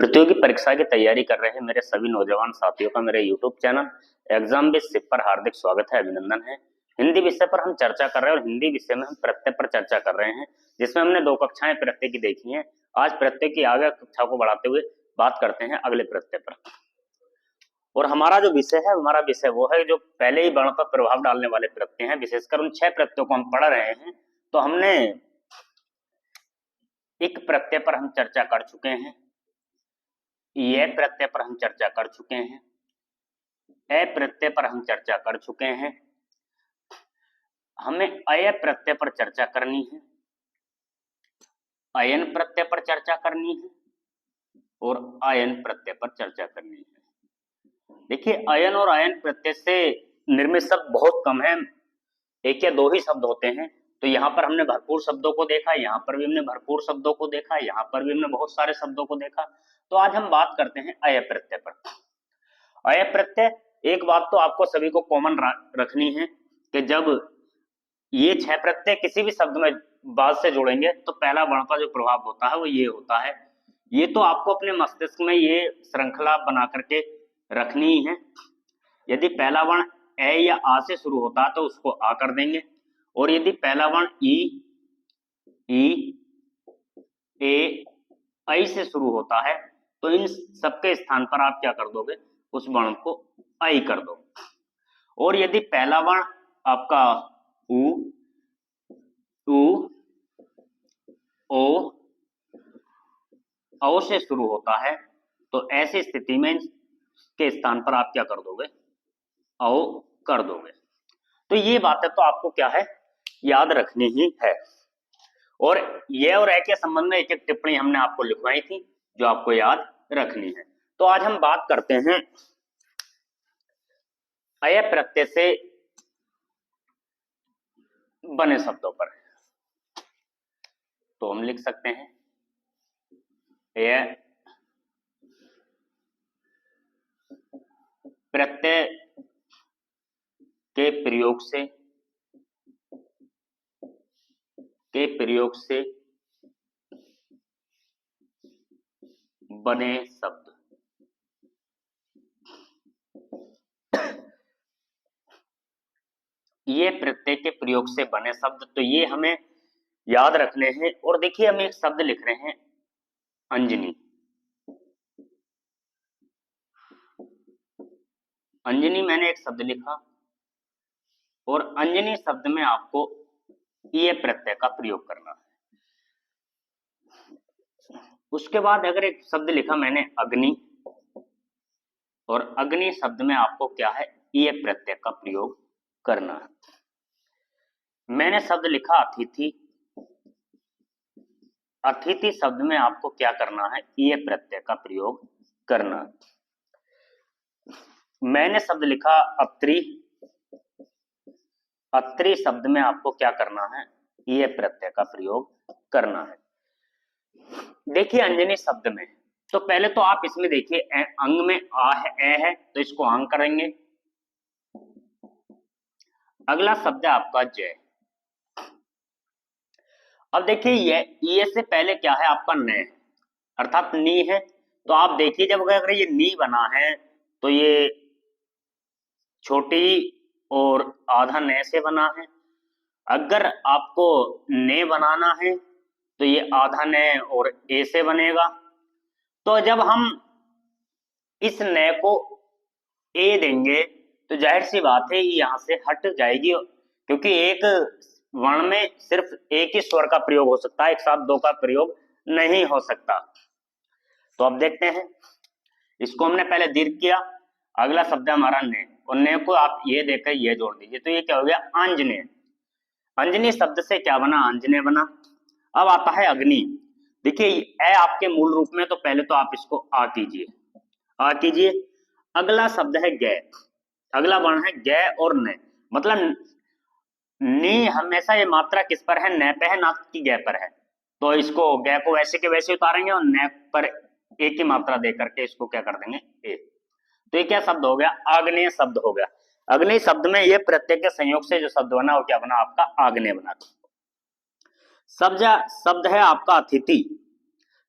प्रतियोगी परीक्षा की तैयारी कर रहे हैं मेरे सभी नौजवान साथियों का मेरे YouTube चैनल एग्जाम विद सिप पर हार्दिक स्वागत है, अभिनंदन है। हिंदी विषय पर हम चर्चा कर रहे हैं और हिंदी विषय में हम प्रत्यय पर चर्चा कर रहे हैं, जिसमें हमने 2 कक्षाएं प्रत्यय की देखी हैं। आज प्रत्यय की आगे कक्षा को बढ़ाते हुए बात करते हैं अगले प्रत्यय पर। और हमारा जो विषय है, हमारा विषय वो है जो पहले ही वर्ण पर प्रभाव डालने वाले प्रत्यय हैं। विशेषकर उन 6 प्रत्ययों को हम पढ़ रहे हैं। तो हमने एक प्रत्यय पर हम चर्चा कर चुके हैं, यह प्रत्यय पर हम चर्चा कर चुके हैं, ए प्रत्यय पर हम चर्चा कर चुके हैं। हमें अय प्रत्यय पर चर्चा करनी है, अयन प्रत्यय पर चर्चा करनी है और आयन प्रत्यय पर चर्चा करनी है। देखिए, अयन और आयन प्रत्यय से निर्मित शब्द बहुत कम है, 1 या 2 ही शब्द होते हैं। तो यहाँ पर हमने भरपूर शब्दों को देखा, यहाँ पर भी हमने भरपूर शब्दों को देखा, यहाँ पर भी हमने बहुत सारे शब्दों को देखा। तो आज हम बात करते हैं अय प्रत्यय पर। अय प्रत्यय, एक बात तो आपको सभी को कॉमन रखनी है कि जब ये 6 प्रत्यय किसी भी शब्द में बाद से जोड़ेंगे तो पहला वर्ण का जो प्रभाव होता है वो ये होता है। ये तो आपको अपने मस्तिष्क में ये श्रृंखला बना करके रखनी ही है। यदि पहला वर्ण ए या आ से शुरू होता है तो उसको आ कर देंगे, और यदि पहला वर्ण ई, ए, ऐ से शुरू होता है तो इन सबके स्थान पर आप क्या कर दोगे, उस वर्ण को ऐ कर दो। और यदि पहला वर्ण आपका उ, ओ, औ से शुरू होता है तो ऐसी स्थिति में के स्थान पर आप क्या कर दोगे, औ कर दोगे। तो ये बातें तो आपको क्या है, याद रखनी ही है। और ये और ए के संबंध में एक टिप्पणी हमने आपको लिखवाई थी जो आपको याद रखनी है। तो आज हम बात करते हैं अय प्रत्यय से बने शब्दों पर। तो हम लिख सकते हैं अय प्रत्यय के प्रयोग से बने शब्द। ये प्रत्यय के प्रयोग से बने शब्द, तो ये हमें याद रखने हैं। और देखिए, हम एक शब्द लिख रहे हैं अंजनी। अंजनी मैंने एक शब्द लिखा और अंजनी शब्द में आपको ये प्रत्यय का प्रयोग करना है। उसके बाद अगर एक शब्द लिखा मैंने अग्नि, और अग्नि शब्द में आपको क्या है, ये प्रत्यय का प्रयोग करना है। मैंने शब्द लिखा अतिथि, अतिथि शब्द में आपको क्या करना है, ये प्रत्यय का प्रयोग करना है। मैंने शब्द लिखा अत्रि, अत्रि शब्द में आपको क्या करना है, ये प्रत्यय का प्रयोग करना है। देखिए, अंजनी शब्द में तो पहले तो आप इसमें देखिए, अंग में आ है, ए है, तो इसको अंग करेंगे। अगला शब्द है आपका जय। अब देखिए, ये से पहले क्या है आपका न, अर्थात नी है। तो आप देखिए, जब अगर ये नी बना है तो ये छोटी और आधा न से बना है। अगर आपको ने बनाना है तो ये आधा न और ए से बनेगा। तो जब हम इस न को ए देंगे तो जाहिर सी बात है यहां से हट जाएगी, क्योंकि एक वर्ण में सिर्फ एक ही स्वर का प्रयोग हो सकता है, एक साथ 2 का प्रयोग नहीं हो सकता। तो अब देखते हैं, इसको हमने पहले दीर्घ किया। अगला शब्द है हमारा ने, और ने को आप ये देकर ये जोड़ दीजिए, तो ये क्या हो गया, अंजने। अंजनी शब्द से क्या बना, अंजने बना। अब आता है अग्नि। देखिए, ए आपके मूल रूप में, तो पहले तो आप इसको आ कीजिए, आ कीजिए। अगला शब्द है गै, अगला वर्ण है गै और न, मतलब नी हमेशा ये मात्रा किस पर है, न पे है, ना कि गै पर है। तो इसको गै को वैसे के वैसे उतारेंगे और न पर एक ही मात्रा दे करके इसको क्या कर देंगे, ए। तो ये क्या शब्द हो गया, आग्नेय शब्द हो गया। अग्नि शब्द में ये प्रत्यय के संयोग से जो शब्द बना वो क्या बना, आपका आग्नेय बना। शब्द है आपका अतिथि।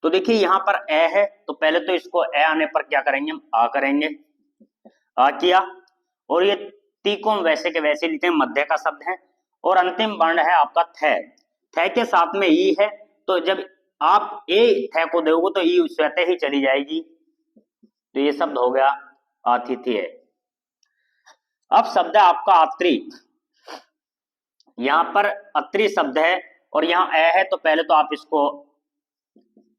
तो देखिए यहाँ पर ए है, तो पहले तो इसको ए आने पर क्या करेंगे, हम आ करेंगे, आ किया, और ये ती को हम वैसे के वैसे लिखते हैं, मध्य का शब्द है, और अंतिम वर्ण है आपका थ। थ के साथ में ई है, तो जब आप ए थ को दोगे तो ई स्वतः ही चली जाएगी, तो ये शब्द हो गया आतिथ्य। अब शब्द है आपका अत्रि। यहाँ पर अत्रि शब्द है और यहाँ ए है, तो पहले तो आप इसको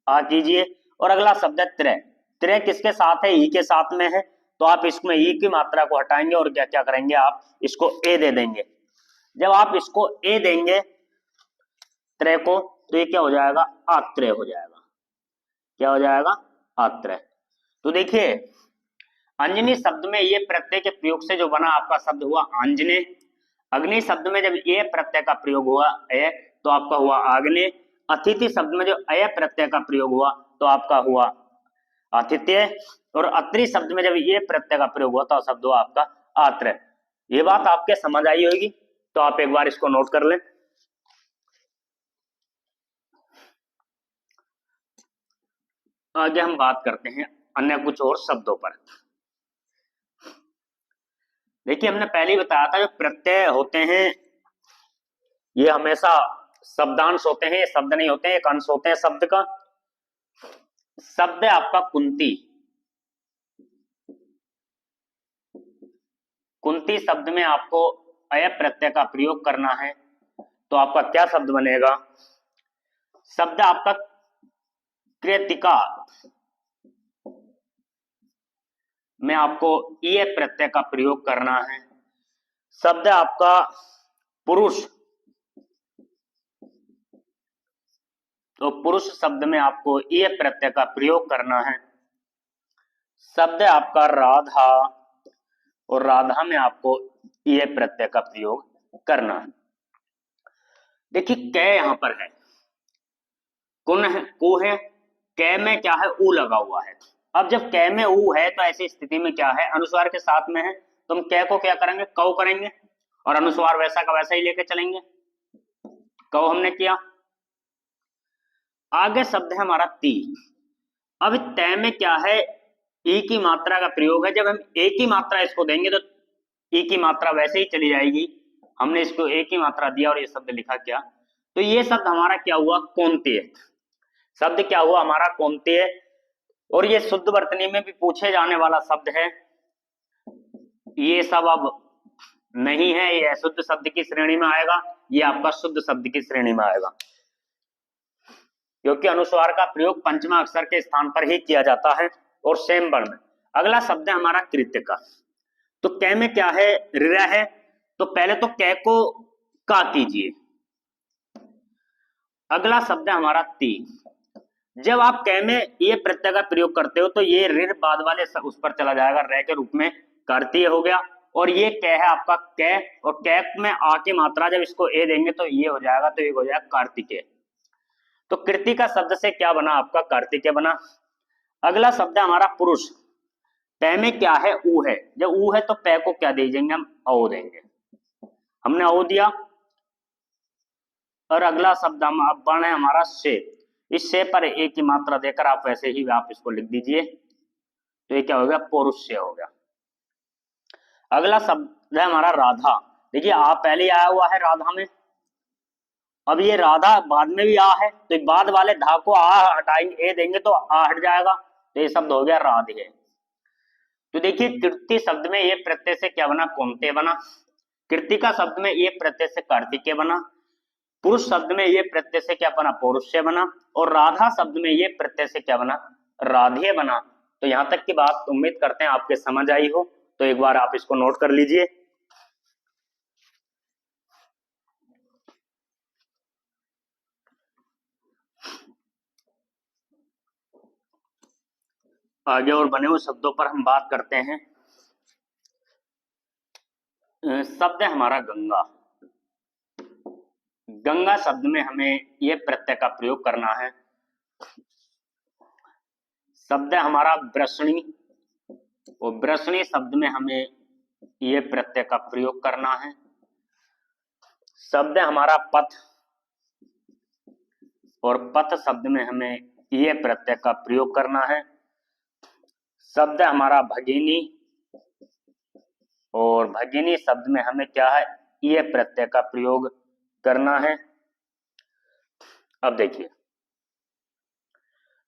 आ कीजिए, और अगला शब्द है त्रै। त्रै किसके साथ है, ई के साथ में है, तो आप इसमें ई की मात्रा को हटाएंगे और क्या क्या करेंगे, आप इसको ए दे देंगे। जब आप इसको ए देंगे त्रै को, तो ये क्या हो जाएगा, आत्रेय हो जाएगा। क्या हो जाएगा, आत्रेय। तो देखिए अंजनी शब्द में ये प्रत्यय के प्रयोग से जो बना आपका शब्द हुआ आंजने। अग्नि शब्द में जब ये प्रत्यय का प्रयोग हुआ अय, तो आपका हुआ आग्ने। अतिथि शब्द में जो अय प्रत्यय का प्रयोग हुआ तो आपका हुआ आतिथ्य, और अत्रि शब्द में जब ये प्रत्यय का प्रयोग हुआ तो शब्द हुआ आपका आत्रेय। ये बात आपके समझ आई होगी, तो आप एक बार इसको नोट कर लें। आगे हम बात करते हैं अन्य कुछ और शब्दों पर। देखिए हमने पहले ही बताया था, जो प्रत्यय होते हैं ये हमेशा शब्दांश होते हैं, ये शब्द नहीं होते हैं, एक अंश होते हैं शब्द का। शब्द है आपका कुंती। कुंती शब्द में आपको अय प्रत्यय का प्रयोग करना है, तो आपका क्या शब्द बनेगा, शब्द आपका कृतिका में आपको ये प्रत्यय का प्रयोग करना है। शब्द आपका पुरुष, तो पुरुष शब्द में आपको ये प्रत्यय का प्रयोग करना है। शब्द आपका राधा, और राधा में आपको ये प्रत्यय का प्रयोग करना है। देखिए कै यहां पर है, कुन है, कु है, कै में क्या है, ऊ लगा हुआ है। अब जब कै में ऊ है तो ऐसी स्थिति में क्या है, अनुस्वार के साथ में है, तो हम कै को क्या करेंगे, कौ करेंगे, और अनुस्वार वैसा का वैसा ही लेके चलेंगे। कौ हमने किया। आगे शब्द है हमारा ती। अब तय में क्या है, ई की मात्रा का प्रयोग है। जब हम ए की मात्रा इसको देंगे तो ई की मात्रा वैसे ही चली जाएगी। हमने इसको ए की मात्रा दिया और ये शब्द लिखा क्या, तो ये शब्द हमारा क्या हुआ, कौन्तेय। शब्द क्या हुआ हमारा, कौन्तेय। और ये शुद्ध वर्तनी में भी पूछे जाने वाला शब्द है। ये सब अब नहीं है, ये अशुद्ध शब्द की श्रेणी में आएगा, ये आपका शुद्ध शब्द की श्रेणी में आएगा, क्योंकि अनुस्वार का प्रयोग पंचमा अक्षर के स्थान पर ही किया जाता है और सेम वर्ण में। अगला शब्द है हमारा कृतिका। तो कै में क्या है, ऋ है, तो पहले तो कै को का कीजिए। अगला शब्द है हमारा ती। जब आप कै में ये प्रत्यय का प्रयोग करते हो तो ये ऋ बाद वाले उस पर चला जाएगा, रै के रूप में कार्तीय हो गया। और ये कै है आपका कै, और कै में आ की मात्रा जब इसको ए देंगे तो ये हो जाएगा, तो ये हो जाएगा कार्तिकेय। तो कृतिका शब्द से क्या बना, आपका कार्तिकेय बना। अगला शब्द है हमारा पुरुष। पै में क्या है, ऊ है, जब ऊ है तो पै को क्या दे देंगे, हम औ देंगे। हमने औ दिया। और अगला शब्द हम अब वर्ण है हमारा से। इस से पर ए की मात्रा देकर आप वैसे ही आप इसको लिख दीजिए, तो ये क्या हो गया, पुरुष से हो गया। अगला शब्द है हमारा राधा। देखिए आ पहले आया हुआ है राधा में, अब ये राधा बाद में भी आ है, तो बाद वाले धा को आ हटाएंगे, ए देंगे तो आ हट जाएगा, तो ये शब्द हो गया राधे। तो देखिए कृति शब्द में ये प्रत्यय से क्या बना, कौन्तेय बना। कृतिका शब्द में ये प्रत्यय से कार्तिकेय बना। पुरुष शब्द में ये प्रत्यय से क्या बना, पौरुष से बना। और राधा शब्द में ये प्रत्यय से क्या बना, राधेय बना। तो यहां तक की बात उम्मीद करते हैं आपके समझ आई हो, तो एक बार आप इसको नोट कर लीजिए। आगे और बने हुए शब्दों पर हम बात करते हैं। शब्द है हमारा गंगा। गंगा शब्द में हमें ये प्रत्यय का प्रयोग करना है। शब्द है हमारा वृषणी, और वृषणी शब्द में हमें ये प्रत्यय का प्रयोग करना है। शब्द है हमारा पथ, और पथ शब्द में हमें ये प्रत्यय का प्रयोग करना है। शब्द हमारा भगिनी, और भगिनी शब्द में हमें क्या है, ये प्रत्यय का प्रयोग करना है। अब देखिए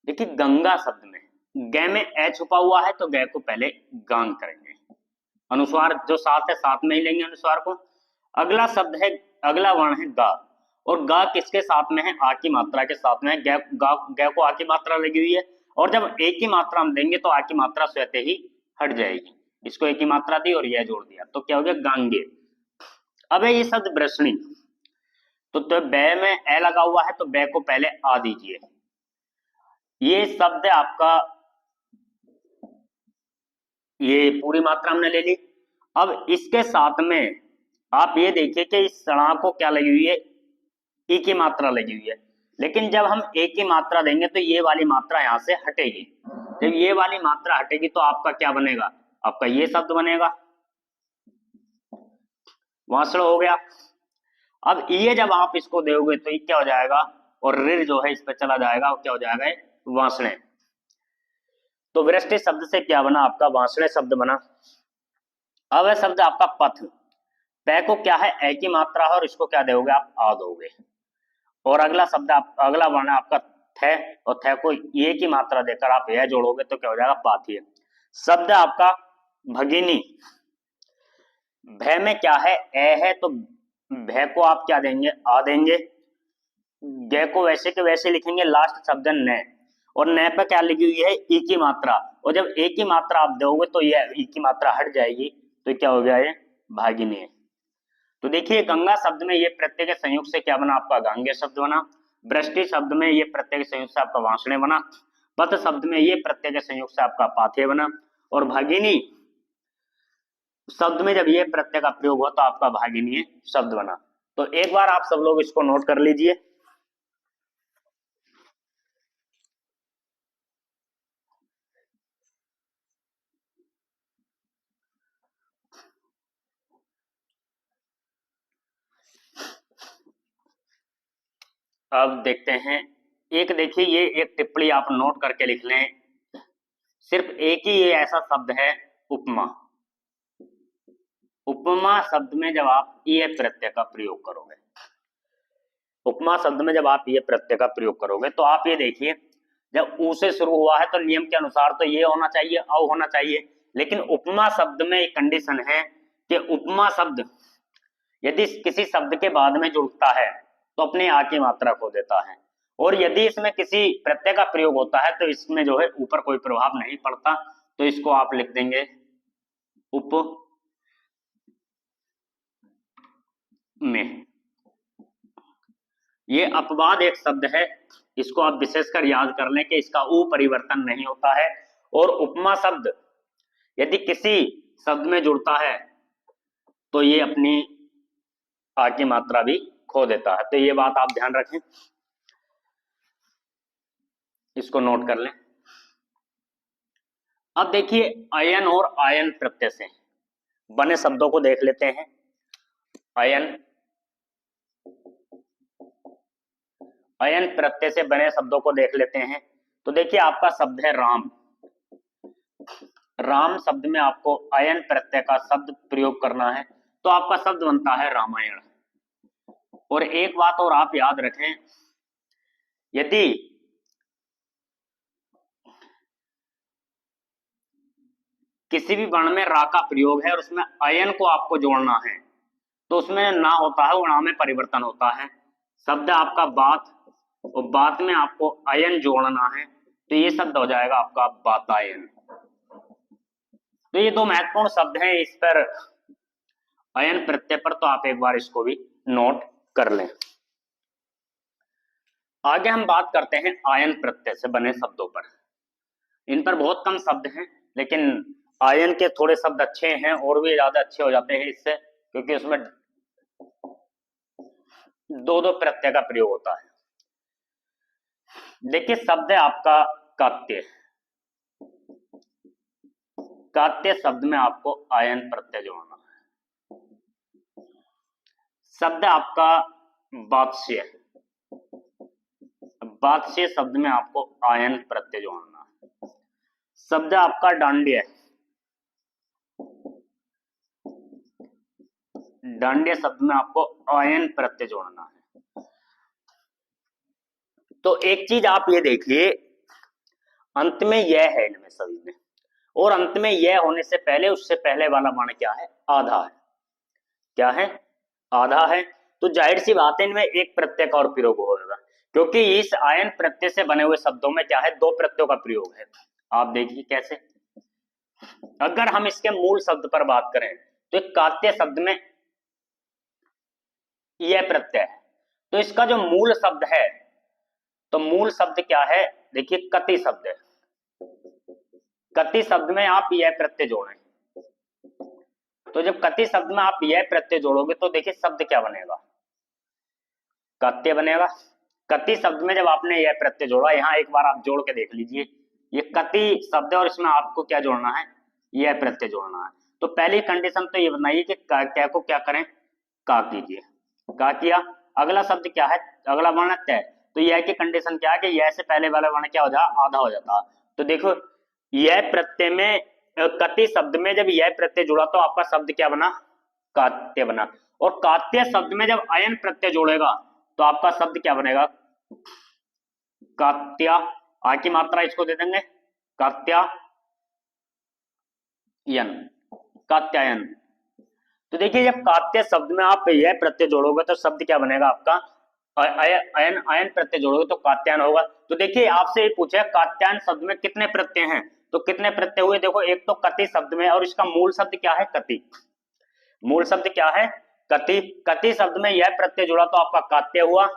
गंगा शब्द में ग में ए छुपा हुआ है, तो ग को पहले गांग करेंगे, अनुस्वार जो साथ है साथ में ही लेंगे अनुस्वार को। अगला शब्द है, अगला वर्ण है गा, और गा किसके साथ में है, आ की मात्रा के साथ में है। ग को आ की मात्रा लगी हुई है, और जब ए की मात्रा हम देंगे तो आ की मात्रा स्वतः ही हट जाएगी। इसको ए की मात्रा दी और यह जोड़ दिया, तो क्या हो गया, गांगे। अब है ये शब्द वृष्णि, तो ब में ए लगा हुआ है, तो ब को पहले आ दीजिए। ये शब्द है आपका, ये पूरी मात्रा हमने ले ली। अब इसके साथ में आप ये देखिए कि इस सड़ा को क्या लगी हुई है, ई की मात्रा लगी हुई है, लेकिन जब हम ए की मात्रा देंगे तो ये वाली मात्रा यहां से हटेगी। जब ये वाली मात्रा हटेगी तो आपका क्या बनेगा, आपका ये शब्द बनेगा, वासड़ हो गया। अब ये जब आप इसको दोगे तो ये क्या हो जाएगा, और ऋण जो है इस पे चला जाएगा, और क्या हो जाएगा, वासणे। तो वृष्टि शब्द से क्या बना, आपका वासणे शब्द बना। अब है शब्द आपका पथ, पै को क्या है, ए की मात्रा है, और इसको क्या दोगे आप, आ दोगे। और अगला शब्द अगला वर्ण आपका थे, और थे को ये की मात्रा देकर आप यह जोड़ोगे तो क्या हो जाएगा, पाथीय। शब्द आपका भगिनी, भय में क्या है, ए है, तो भय को आप क्या देंगे, आ देंगे। ग को वैसे के वैसे लिखेंगे, लास्ट शब्द न, और न पे क्या लगी हुई है, ई की मात्रा, और जब ए की मात्रा आप दोगे तो यह ई की मात्रा हट जाएगी, तो क्या हो गया, ये भागिनी। तो देखिए गंगा शब्द में ये प्रत्यय के संयुक्त से क्या बना, आपका गांगे शब्द बना। वृष्टि शब्द में ये प्रत्यय के संयुक्त से आपका वासणे बना। पथ शब्द में ये प्रत्यय के संयुक्त से आपका पाथेय बना। और भागिनी शब्द में जब ये प्रत्यय का प्रयोग हुआ तो आपका भागिनीय शब्द बना। तो एक बार आप सब लोग इसको नोट कर लीजिए। अब देखते हैं, एक देखिए ये एक टिप्पणी आप नोट करके लिख लें, सिर्फ एक ही ये ऐसा शब्द है उपमा। उपमा शब्द में जब आप ये प्रत्यय का प्रयोग करोगे, उपमा शब्द में जब आप ये प्रत्यय का प्रयोग करोगे तो आप ये देखिए, जब ऊ से शुरू हुआ है तो नियम के अनुसार तो ये होना चाहिए, औ होना चाहिए। लेकिन उपमा शब्द में एक कंडीशन है कि उपमा शब्द यदि किसी शब्द के बाद में जुड़ता है तो अपने आ की मात्रा खो देता है, और यदि इसमें किसी प्रत्यय का प्रयोग होता है तो इसमें जो है ऊपर कोई प्रभाव नहीं पड़ता। तो इसको आप लिख देंगे उप में। ये अपवाद एक शब्द है, इसको आप विशेषकर याद कर लें कि इसका ऊ परिवर्तन नहीं होता है। और उपमा शब्द यदि किसी शब्द में जुड़ता है तो ये अपनी आ की मात्रा भी खो देता है। तो ये बात आप ध्यान रखें, इसको नोट कर लें। अब देखिए अयन और आयन प्रत्यय से बने शब्दों को देख लेते हैं। अयन, अयन प्रत्यय से बने शब्दों को देख लेते हैं। तो देखिए आपका शब्द है राम। राम शब्द में आपको अयन प्रत्यय का शब्द प्रयोग करना है, तो आपका शब्द बनता है रामायण। और एक बात और आप याद रखें, यदि किसी भी वर्ण में रा का प्रयोग है और उसमें अयन को आपको जोड़ना है तो उसमें ना होता है, वो ना में परिवर्तन होता है। शब्द आपका बात, और बात में आपको अयन जोड़ना है, तो ये शब्द हो जाएगा आपका बातायन। तो ये दो महत्वपूर्ण शब्द हैं इस पर अयन प्रत्यय पर, तो आप एक बार इसको भी नोट कर लें। आगे हम बात करते हैं आयन प्रत्यय से बने शब्दों पर। इन पर बहुत कम शब्द हैं, लेकिन आयन के थोड़े शब्द अच्छे हैं और भी ज्यादा अच्छे हो जाते हैं इससे, क्योंकि उसमें दो दो प्रत्यय का प्रयोग होता है। देखिए शब्द है आपका कात्य। कात्य शब्द में आपको आयन प्रत्यय जोड़ना है। शब्द आपका वात्स्य। बादशाह शब्द में आपको आयन प्रत्यय जोड़ना है। शब्द आपका डांडिया, डांडिया शब्द में आपको आयन प्रत्यय जोड़ना है। तो एक चीज आप ये देखिए, अंत में यह है इनमें सभी में, और अंत में यह होने से पहले उससे पहले वाला वर्ण क्या है? आधा है। क्या है? आधा है। तो जाहिर सी बात है इनमें एक प्रत्यय का और प्रयोग होगा, क्योंकि इस आयन प्रत्यय से बने हुए शब्दों में क्या है? दो प्रत्ययों का प्रयोग है। आप देखिए कैसे। अगर हम इसके मूल शब्द पर बात करें तो एक कात्य शब्द में यह प्रत्यय है, तो इसका जो मूल शब्द है, तो मूल शब्द क्या है? देखिए कति शब्द है। कति शब्द में आप यह प्रत्यय जोड़ें, तो जब कति शब्द में आप यह प्रत्यय जोड़ोगे तो देखिए शब्द क्या बनेगा? कात्य बनेगा। कति शब्द में जब आपने यह प्रत्यय जोड़ा, यहां एक बार आप जोड़ के देख लीजिए, ये कति शब्द है और इसमें आपको क्या जोड़ना है? यह प्रत्यय जोड़ना है। तो पहली कंडीशन तो ये बनाइए कि क्या को क्या करें? का कीजिए। का किया। अगला शब्द क्या है? अगला वर्ण तय। तो यह की कंडीशन क्या है कि यह से पहले वाला वर्ण क्या हो जाता? आधा हो जाता। तो देखो यह प्रत्यय में कति शब्द में जब यह प्रत्यय जुड़ा तो आपका शब्द क्या बना? कात्य बना। और कात्य शब्द में जब अयन प्रत्यय जोड़ेगा तो आपका शब्द क्या बनेगा? कात्या। आ की मात्रा इसको दे देंगे कात्यायन, कात्यायन। तो देखिए जब कात्य शब्द में आप यह प्रत्यय जोड़ोगे तो शब्द क्या बनेगा आपका? अयन, अयन प्रत्यय जोड़ोगे तो कात्यायन होगा। तो देखिए आपसे ये पूछा कात्यायन शब्द में कितने प्रत्यय हैं, तो कितने प्रत्यय हुए? देखो एक तो कति शब्द में, और इसका मूल शब्द क्या है? कति। मूल शब्द क्या है? कति। कति शब्द में यह प्रत्यय जुड़ा तो आपका कात्य हुआ,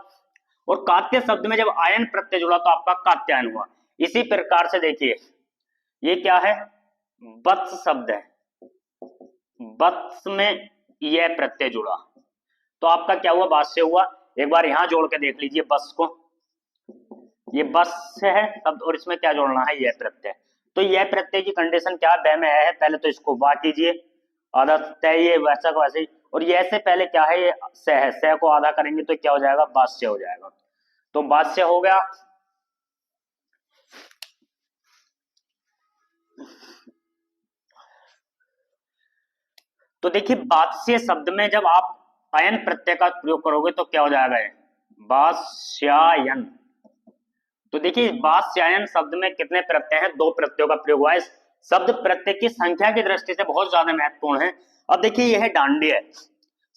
और कात्य शब्द में जब आयन प्रत्यय जुड़ा तो आपका कात्यायन हुआ। इसी प्रकार से देखिए ये क्या है? वत्स शब्द है। वत्स में यह प्रत्यय जुड़ा तो आपका क्या हुआ? वास्य हुआ। एक बार यहां जोड़ के देख लीजिए बस को, ये बस है शब्द और इसमें क्या जोड़ना है? यह प्रत्यय। तो यह प्रत्यय की कंडीशन क्या है? बै में है, पहले तो इसको बा कीजिए, आधा तय, ये वैसा को वैसे ही, और यह से पहले क्या है? ये स है, स को आधा करेंगे तो क्या हो जाएगा? वास्य हो जाएगा। तो वास्य हो गया। तो देखिए वात्स्य शब्द में जब आप अयन प्रत्यय का प्रयोग करोगे तो क्या हो जाएगा? वास्यायन। तो देखिए वास्यायन शब्द में कितने प्रत्यय हैं? दो प्रत्ययों का प्रयोग हुआ है। शब्द प्रत्यय की संख्या की दृष्टि से बहुत ज्यादा महत्वपूर्ण है। अब देखिए यह है डांडिय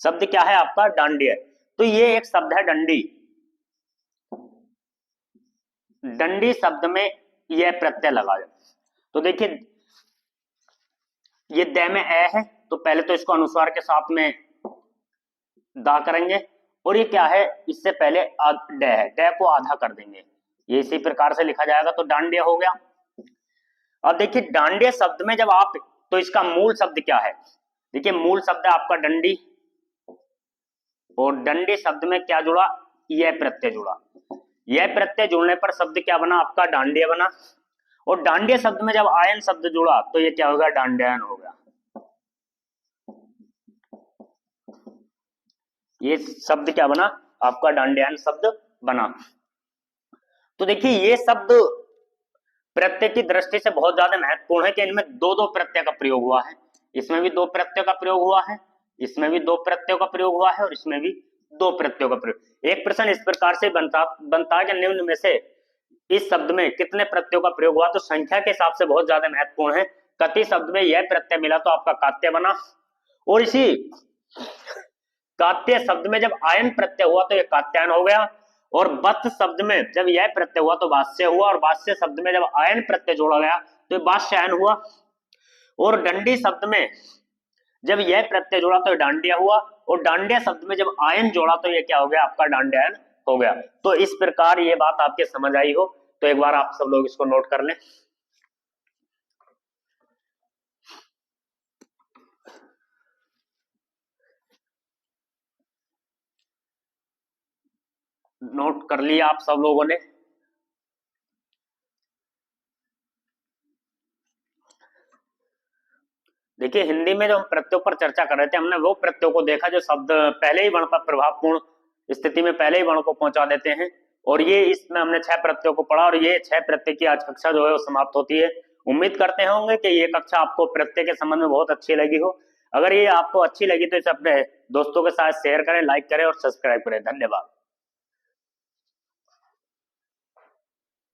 शब्द। क्या है आपका? डांडिय। तो ये एक शब्द है डंडी। डंडी शब्द में यह प्रत्यय लगा है। तो देखिए ये द में ए है, तो पहले तो इसको अनुस्वार के साथ में दा करेंगे, और ये क्या है? इससे पहले ड है, ड को आधा कर देंगे, ये इसी प्रकार से लिखा जाएगा। तो डांडिया हो गया। अब देखिए डांडिया शब्द में जब आप, तो इसका मूल शब्द क्या है? देखिए मूल शब्द है आपका डंडी, और डंडी शब्द में क्या जुड़ा? यह प्रत्यय जुड़ा। यह प्रत्यय जुड़ने पर शब्द क्या बना? आपका डांडिया बना। और डांडिया शब्द में जब आयन शब्द जुड़ा तो ये क्या होगा? डांडियायन हो गया। ये शब्द क्या बना? आपका डांडियायन शब्द बना। तो देखिए ये शब्द प्रत्यय की दृष्टि से बहुत ज्यादा महत्वपूर्ण है कि इनमें दो दो प्रत्यय का प्रयोग हुआ है। इसमें भी दो प्रत्यय का प्रयोग हुआ है, इसमें भी दो प्रत्ययों का प्रयोग हुआ है, और इसमें भी दो प्रत्ययों का प्रयोग। एक प्रश्न इस प्रकार से बनता है कि निम्न में से इस शब्द में कितने प्रत्ययों का प्रयोग हुआ? तो संख्या के हिसाब से बहुत ज्यादा महत्वपूर्ण है। कति शब्द में यह प्रत्यय मिला तो आपका कात्य बना, और इसी कात्य शब्द में जब आयन प्रत्यय हुआ तो यह कात्यायन हो गया, और वत्स शब्द में जब यह प्रत्यय हुआ तो वास्य हुआ, और वास्य शब्द में जब आयन प्रत्यय जोड़ा गया तो वास्यायन हुआ, और डंडी शब्द में जब यह प्रत्यय जोड़ा तो डांडिया हुआ, और डांडिया शब्द में जब आयन जोड़ा तो यह क्या हो गया? आपका डांडियायन हो गया। तो इस प्रकार ये बात आपके समझ आई हो तो एक बार आप सब लोग इसको नोट कर लें। नोट कर लिया आप सब लोगों ने? देखिए हिंदी में जो हम प्रत्ययों पर चर्चा कर रहे थे, हमने वो प्रत्ययों को देखा जो शब्द पहले ही वर्ण पर प्रभावपूर्ण स्थिति में पहले ही वर्ण को पहुंचा देते हैं। और ये इसमें हमने 6 प्रत्ययों को पढ़ा और ये 6 प्रत्यय की आज कक्षा जो है वो समाप्त होती है। उम्मीद करते होंगे कि ये कक्षा आपको प्रत्यय के संबंध में बहुत अच्छी लगी हो। अगर ये आपको अच्छी लगी तो इसे अपने दोस्तों के साथ शेयर करें, लाइक करें और सब्सक्राइब करें। धन्यवाद।